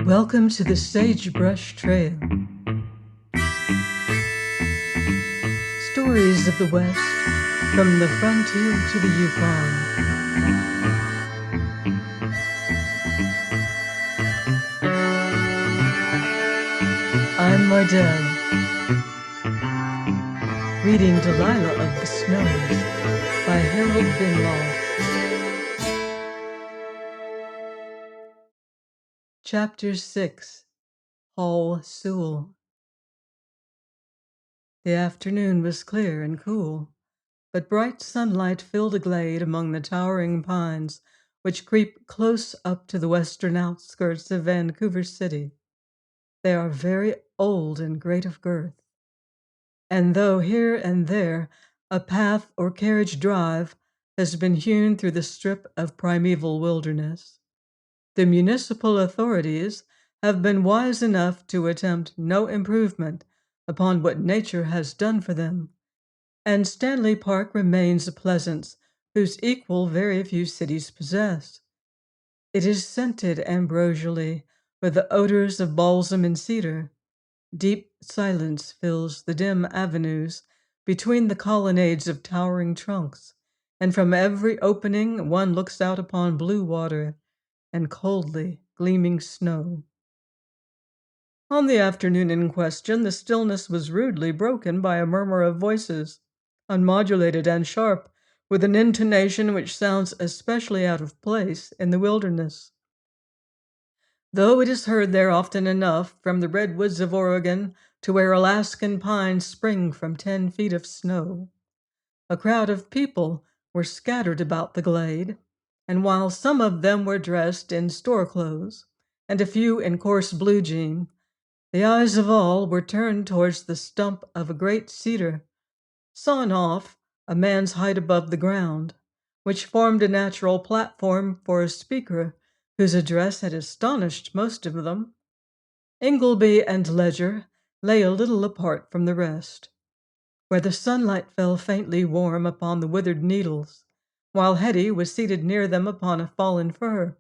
Welcome to the Sagebrush Trail. Stories of the West, from the frontier to the Yukon. I'm Mardell, reading Delilah of the Snows by Harold Binlaw. Chapter 6, Hall Sewell. The afternoon was clear and cool, but bright sunlight filled a glade among the towering pines which creep close up to the western outskirts of Vancouver City. They are very old and great of girth, and though here and there a path or carriage drive has been hewn through the strip of primeval wilderness, the municipal authorities have been wise enough to attempt no improvement upon what nature has done for them, and Stanley Park remains a pleasance whose equal very few cities possess. It is scented ambrosially with the odors of balsam and cedar. Deep silence fills the dim avenues between the colonnades of towering trunks, and from every opening one looks out upon blue water and coldly gleaming snow. On the afternoon in question, the stillness was rudely broken by a murmur of voices, unmodulated and sharp, with an intonation which sounds especially out of place in the wilderness, though it is heard there often enough, from the redwoods of Oregon to where Alaskan pines spring from 10 feet of snow. A crowd of people were scattered about the glade, and while some of them were dressed in store clothes, and a few in coarse blue jean, the eyes of all were turned towards the stump of a great cedar, sawn off a man's height above the ground, which formed a natural platform for a speaker whose address had astonished most of them. Ingleby and Ledger lay a little apart from the rest, where the sunlight fell faintly warm upon the withered needles, while Hetty was seated near them upon a fallen fir,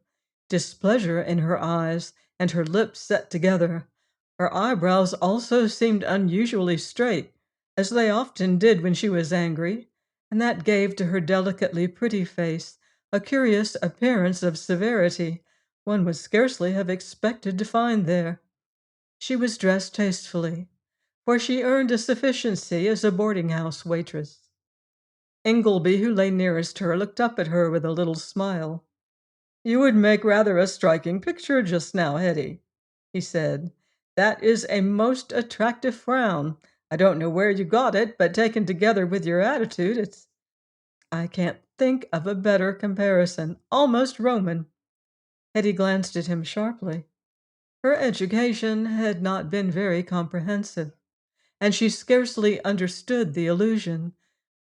displeasure in her eyes and her lips set together. Her eyebrows also seemed unusually straight, as they often did when she was angry, and that gave to her delicately pretty face a curious appearance of severity one would scarcely have expected to find there. She was dressed tastefully, for she earned a sufficiency as a boarding-house waitress. Ingleby, who lay nearest her, looked up at her with a little smile. "You would make rather a striking picture just now, Hetty," he said. "That is a most attractive frown. I don't know where you got it, but taken together with your attitude, I can't think of a better comparison. Almost Roman." Hetty glanced at him sharply. Her education had not been very comprehensive, and she scarcely understood the allusion.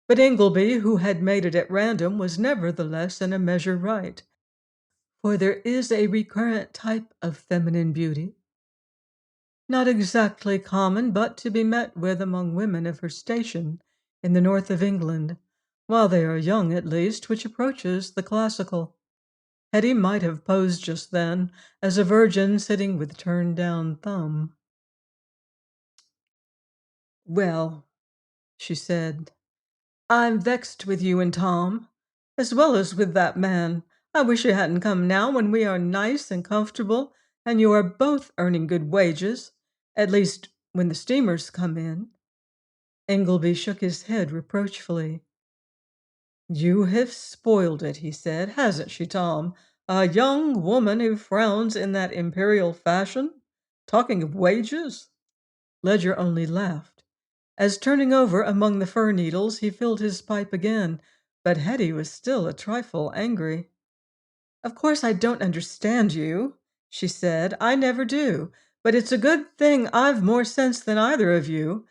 But Ingleby, who had made it at random, was nevertheless in a measure right, for there is a recurrent type of feminine beauty, not exactly common, but to be met with among women of her station in the north of England, while they are young at least, which approaches the classical. Hetty might have posed just then as a virgin sitting with turned down thumb. "Well," she said, "I'm vexed with you and Tom, as well as with that man. I wish you hadn't come now when we are nice and comfortable, and you are both earning good wages, at least when the steamers come in." Ingleby shook his head reproachfully. "You have spoiled it," he said. "Hasn't she, Tom? A young woman who frowns in that imperial fashion, talking of wages?" Ledger only laughed. As turning over among the fir needles, he filled his pipe again, but Hetty was still a trifle angry. "Of course I don't understand you," she said. "I never do. But it's a good thing I've more sense than either of you.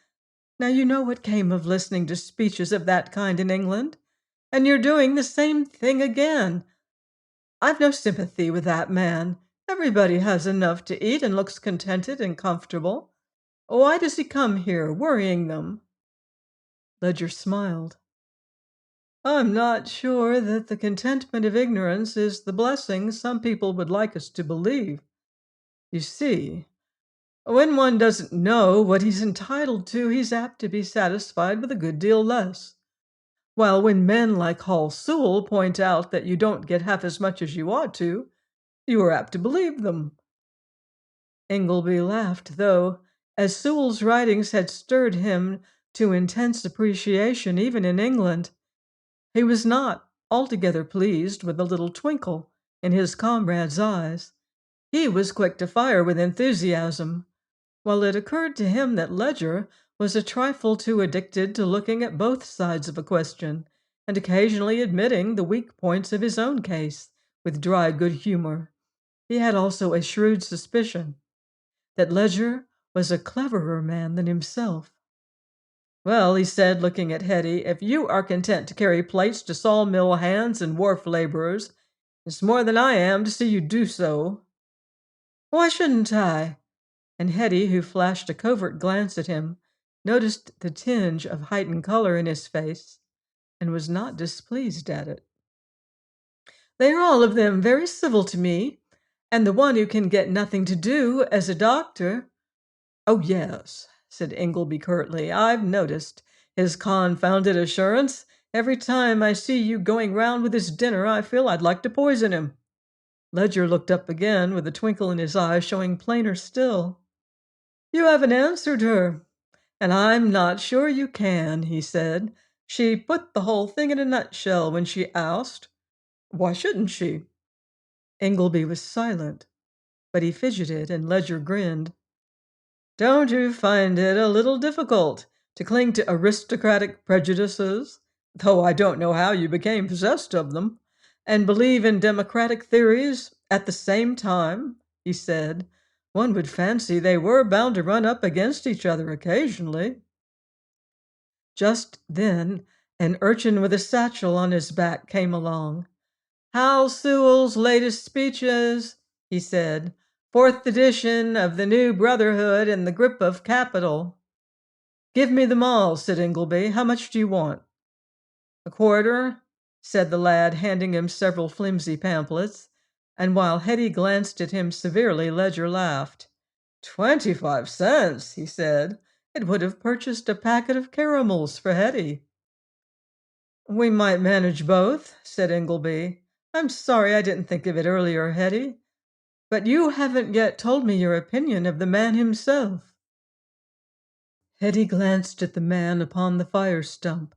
Now you know what came of listening to speeches of that kind in England, and you're doing the same thing again. I've no sympathy with that man. Everybody has enough to eat and looks contented and comfortable. Why does he come here, worrying them?" Ledger smiled. "I'm not sure that the contentment of ignorance is the blessing some people would like us to believe. You see, when one doesn't know what he's entitled to, he's apt to be satisfied with a good deal less. While when men like Hall Sewell point out that you don't get half as much as you ought to, you are apt to believe them. Ingleby laughed, though, as Sewell's writings had stirred him to intense appreciation even in England. He was not altogether pleased with the little twinkle in his comrade's eyes. He was quick to fire with enthusiasm, while it occurred to him that Ledger was a trifle too addicted to looking at both sides of a question, and occasionally admitting the weak points of his own case with dry good humor. He had also a shrewd suspicion that Ledger was a cleverer man than himself. "Well," he said, looking at Hetty, "if you are content to carry plates to sawmill hands and wharf laborers, it's more than I am to see you do so." "Why shouldn't I?" And Hetty, who flashed a covert glance at him, noticed the tinge of heightened color in his face and was not displeased at it. "They are all of them very civil to me, and the one who can get nothing to do as a doctor—" "Oh, yes," said Ingleby curtly. "I've noticed his confounded assurance. Every time I see you going round with his dinner, I feel I'd like to poison him." Ledger looked up again with a twinkle in his eye showing plainer still. "You haven't answered her, and I'm not sure you can," he said. "She put the whole thing in a nutshell when she asked, 'Why shouldn't she?'" Ingleby was silent, but he fidgeted, and Ledger grinned. "Don't you find it a little difficult to cling to aristocratic prejudices, though I don't know how you became possessed of them, and believe in democratic theories at the same time?" he said. "One would fancy they were bound to run up against each other occasionally." Just then an urchin with a satchel on his back came along. "Hal Sewell's latest speeches," he said. "Fourth edition of the New Brotherhood in the Grip of Capital." "Give me them all," said Ingleby. "How much do you want?" "A quarter," said the lad, handing him several flimsy pamphlets, and while Hetty glanced at him severely, Ledger laughed. 25 cents," he said. "It would have purchased a packet of caramels for Hetty." "We might manage both," said Ingleby. "I'm sorry I didn't think of it earlier, Hetty. But you haven't yet told me your opinion of the man himself." Hetty glanced at the man upon the fire stump.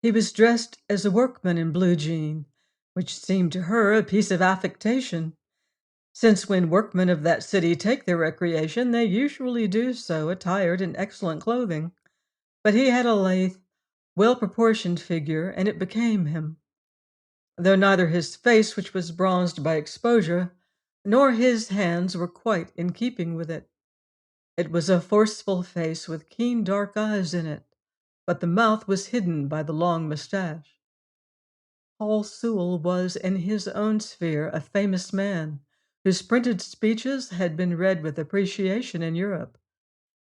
He was dressed as a workman in blue jean, which seemed to her a piece of affectation, since when workmen of that city take their recreation, they usually do so attired in excellent clothing. But he had a lithe, well-proportioned figure, and it became him, though neither his face, which was bronzed by exposure, nor his hands were quite in keeping with it. It was a forceful face with keen dark eyes in it, but the mouth was hidden by the long mustache. Paul Sewell was in his own sphere a famous man, whose printed speeches had been read with appreciation in Europe,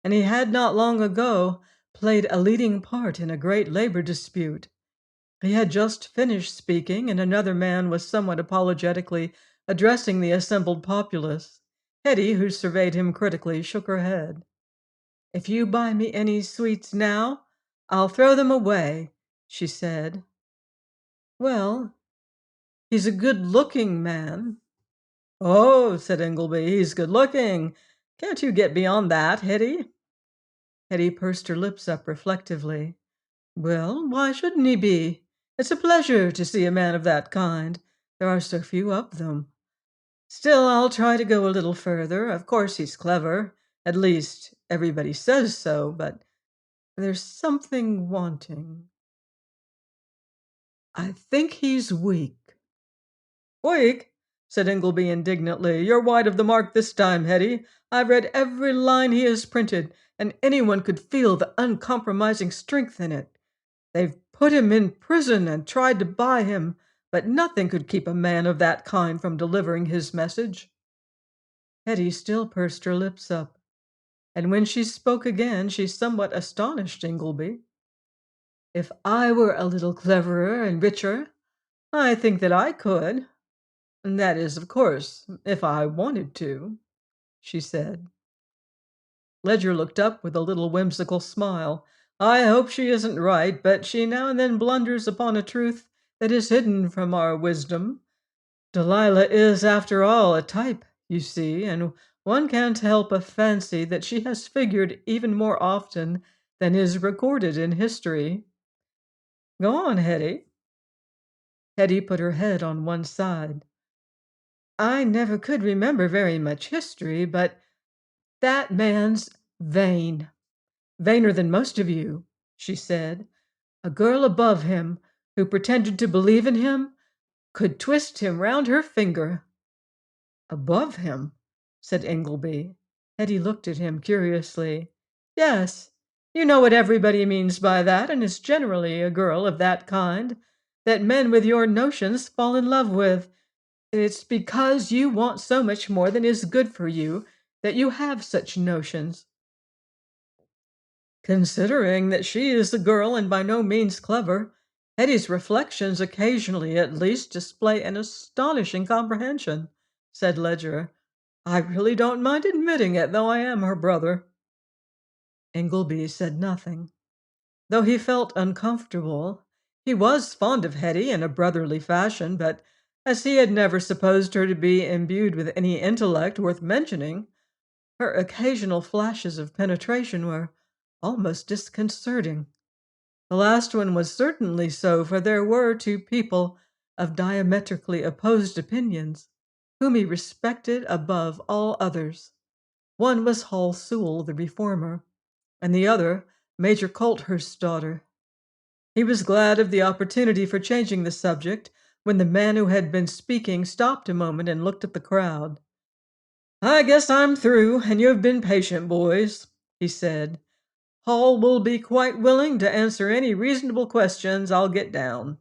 and he had not long ago played a leading part in a great labor dispute. He had just finished speaking, and another man was somewhat apologetically addressing the assembled populace. Hetty, who surveyed him critically, shook her head. "If you buy me any sweets now, I'll throw them away," she said. "Well, he's a good-looking man." "Oh," said Ingleby, "he's good-looking. Can't you get beyond that, Hetty?" Hetty pursed her lips up reflectively. "Well, why shouldn't he be? It's a pleasure to see a man of that kind. There are so few of them. Still, I'll try to go a little further. Of course he's clever. At least, everybody says so, but there's something wanting. I think he's weak." "Weak?" said Ingleby indignantly. "You're wide of the mark this time, Hetty. I've read every line he has printed, and anyone could feel the uncompromising strength in it. They've put him in prison and tried to buy him, but nothing could keep a man of that kind from delivering his message." Hetty still pursed her lips up, and when she spoke again, she somewhat astonished Ingleby. "If I were a little cleverer and richer, I think that I could. That is, of course, if I wanted to." she said. Ledger looked up with a little whimsical smile. I hope she isn't right, but she now and then blunders upon a truth that is hidden from our wisdom. Delilah is, after all, a type, you see, and one can't help a fancy that she has figured even more often than is recorded in history. Go on, Hetty. Hetty put her head on one side. I never could remember very much history, but that man's vain. Vainer than most of you, she said. A girl above him, who pretended to believe in him, could twist him round her finger. Above him, said Ingleby. Hetty looked at him curiously. Yes, you know what everybody means by that, and it's generally a girl of that kind that men with your notions fall in love with. It's because you want so much more than is good for you that you have such notions. Considering that she is a girl and by no means clever, Hetty's reflections occasionally at least display an astonishing comprehension, said Ledger. I really don't mind admitting it, though I am her brother. Ingleby said nothing. Though he felt uncomfortable, he was fond of Hetty in a brotherly fashion, but as he had never supposed her to be imbued with any intellect worth mentioning, her occasional flashes of penetration were almost disconcerting. The last one was certainly so, for there were two people of diametrically opposed opinions whom he respected above all others. One was Hall Sewell, the reformer, and the other Major Colthurst's daughter. He was glad of the opportunity for changing the subject when the man who had been speaking stopped a moment and looked at the crowd. I guess I'm through, and you have been patient, boys, he said. Hall will be quite willing to answer any reasonable questions I'll get down.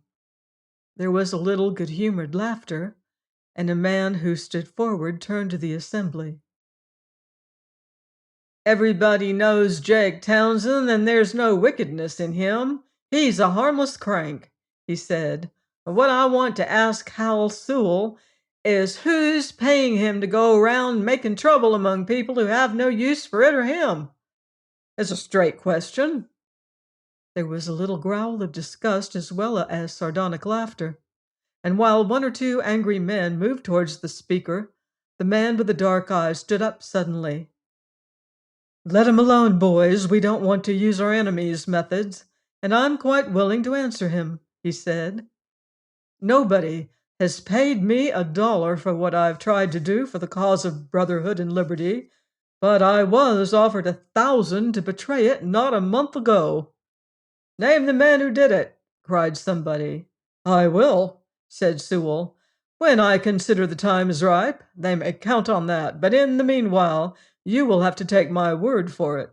There was a little good-humored laughter, and a man who stood forward turned to the assembly. Everybody knows Jake Townsend, and there's no wickedness in him. He's a harmless crank, he said. But what I want to ask Hal Sewell is who's paying him to go around making trouble among people who have no use for it or him? It's a straight question. There was a little growl of disgust as well as sardonic laughter, and while one or two angry men moved towards the speaker, the man with the dark eyes stood up suddenly. Let him alone, boys. We don't want to use our enemy's methods, and I'm quite willing to answer him, he said. Nobody has paid me $1 for what I've tried to do for the cause of brotherhood and liberty, but I was offered 1,000 to betray it not a month ago. Name the man who did it, cried somebody. I will, said Sewell. When I consider the time is ripe, they may count on that, but in the meanwhile, you will have to take my word for it.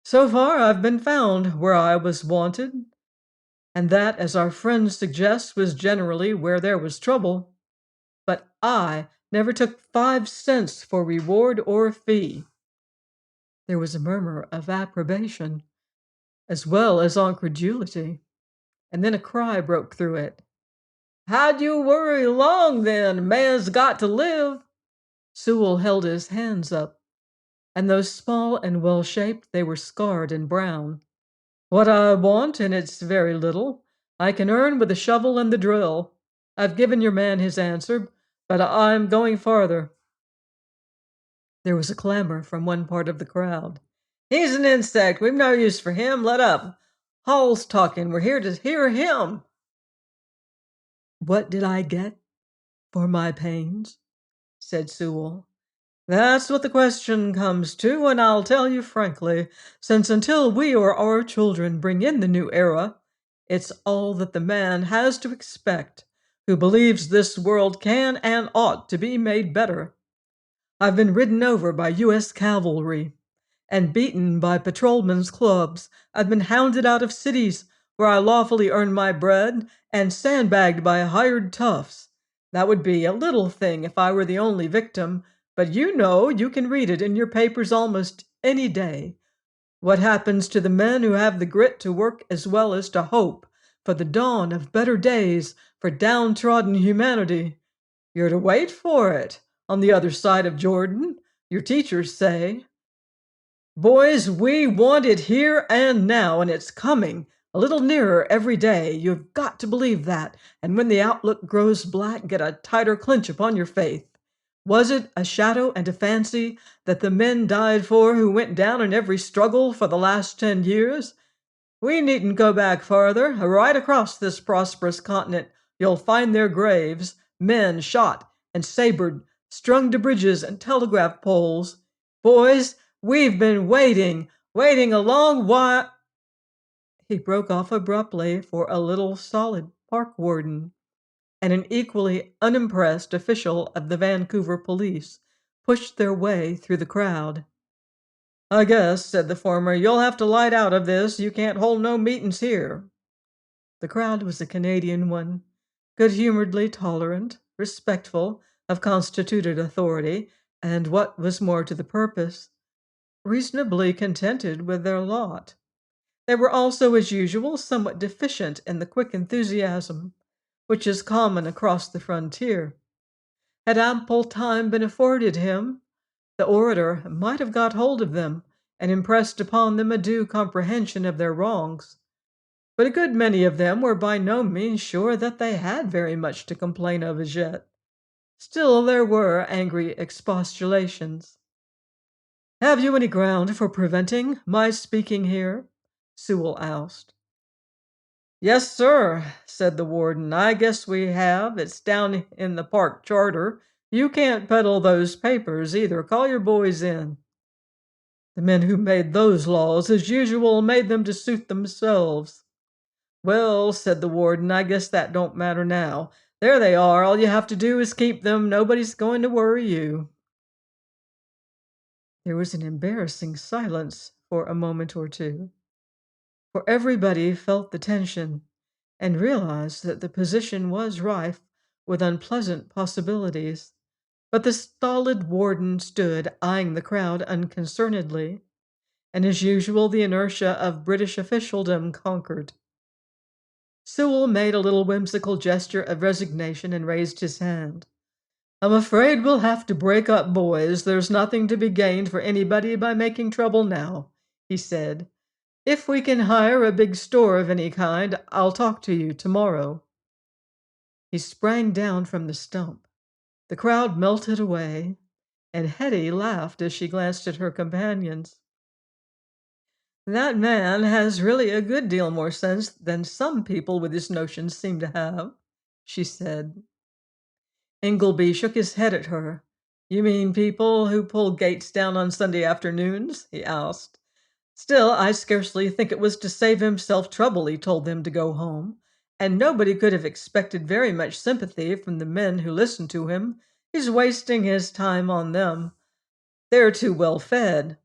So far I've been found where I was wanted, and that, as our friend suggests, was generally where there was trouble. But I never took 5 cents for reward or fee. There was a murmur of approbation, as well as incredulity, and then a cry broke through it. How'd you worry long, then? Man's got to live. Sewell held his hands up, and though small and well-shaped, they were scarred and brown. What I want, and it's very little, I can earn with the shovel and the drill. I've given your man his answer, but I'm going farther. There was a clamor from one part of the crowd. He's an insect. We've no use for him. Let up. Hall's talking. We're here to hear him. What did I get for my pains? Said Sewell. That's what the question comes to, and I'll tell you frankly, since until we or our children bring in the new era, it's all that the man has to expect who believes this world can and ought to be made better. I've been ridden over by U.S. cavalry and beaten by patrolmen's clubs. I've been hounded out of cities where I lawfully earn my bread and sandbagged by hired toughs. That would be a little thing if I were the only victim, but you know you can read it in your papers almost any day. What happens to the men who have the grit to work as well as to hope for the dawn of better days for downtrodden humanity? You're to wait for it on the other side of Jordan. Your teachers say, "Boys, we want it here and now, and it's coming a little nearer every day. You've got to believe that. And when the outlook grows black, get a tighter clinch upon your faith. Was it a shadow and a fancy that the men died for who went down in every struggle for the last 10 years? We needn't go back farther. Right across this prosperous continent, you'll find their graves, men shot and sabred, strung to bridges and telegraph poles. Boys, we've been waiting a long while." He broke off abruptly, for a little solid park warden and an equally unimpressed official of the Vancouver police pushed their way through the crowd. "I guess," said the former, "you'll have to light out of this. You can't hold no meetings here." The crowd was a Canadian one, good-humoredly tolerant, respectful of constituted authority, and, what was more to the purpose, reasonably contented with their lot. They were also, as usual, somewhat deficient in the quick enthusiasm which is common across the frontier. Had ample time been afforded him, the orator might have got hold of them and impressed upon them a due comprehension of their wrongs. But a good many of them were by no means sure that they had very much to complain of as yet. Still, there were angry expostulations. "Have you any ground for preventing my speaking here?" Sewell asked. "Yes, sir," said the warden. "I guess we have. It's down in the park charter. You can't peddle those papers either. Call your boys in." The men who made those laws, as usual, made them to suit themselves. "Well," said the warden, "I guess that don't matter now. There they are. All you have to do is keep them. Nobody's going to worry you." There was an embarrassing silence for a moment or two, for everybody felt the tension and realized that the position was rife with unpleasant possibilities. But the stolid warden stood eyeing the crowd unconcernedly, and as usual, the inertia of British officialdom conquered. Sewell made a little whimsical gesture of resignation and raised his hand. "I'm afraid we'll have to break up, boys. There's nothing to be gained for anybody by making trouble now," he said. "If we can hire a big store of any kind, I'll talk to you tomorrow." He sprang down from the stump. The crowd melted away, and Hetty laughed as she glanced at her companions. "That man has really a good deal more sense than some people with his notions seem to have," she said. Ingleby shook his head at her. "You mean people who pull gates down on Sunday afternoons?" he asked. "Still, I scarcely think it was to save himself trouble he told them to go home, and nobody could have expected very much sympathy from the men who listened to him. He's wasting his time on them. They're too well fed.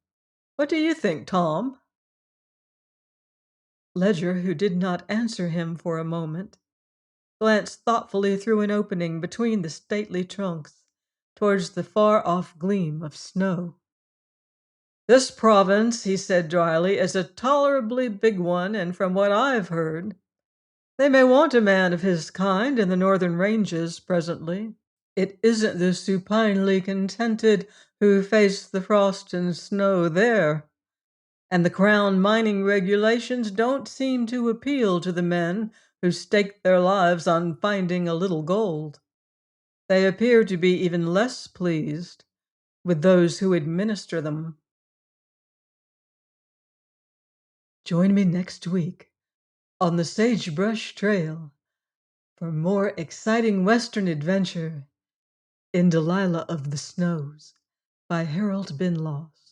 What do you think, Tom?" Ledger, who did not answer him for a moment, glanced thoughtfully through an opening between the stately trunks towards the far-off gleam of snow. "This province," he said dryly, "is a tolerably big one, and from what I've heard, they may want a man of his kind in the northern ranges presently. It isn't the supinely contented who face the frost and snow there. And the Crown mining regulations don't seem to appeal to the men who stake their lives on finding a little gold. They appear to be even less pleased with those who administer them." Join me next week on the Sagebrush Trail for more exciting Western adventure in Delilah of the Snows by Harold Binloss.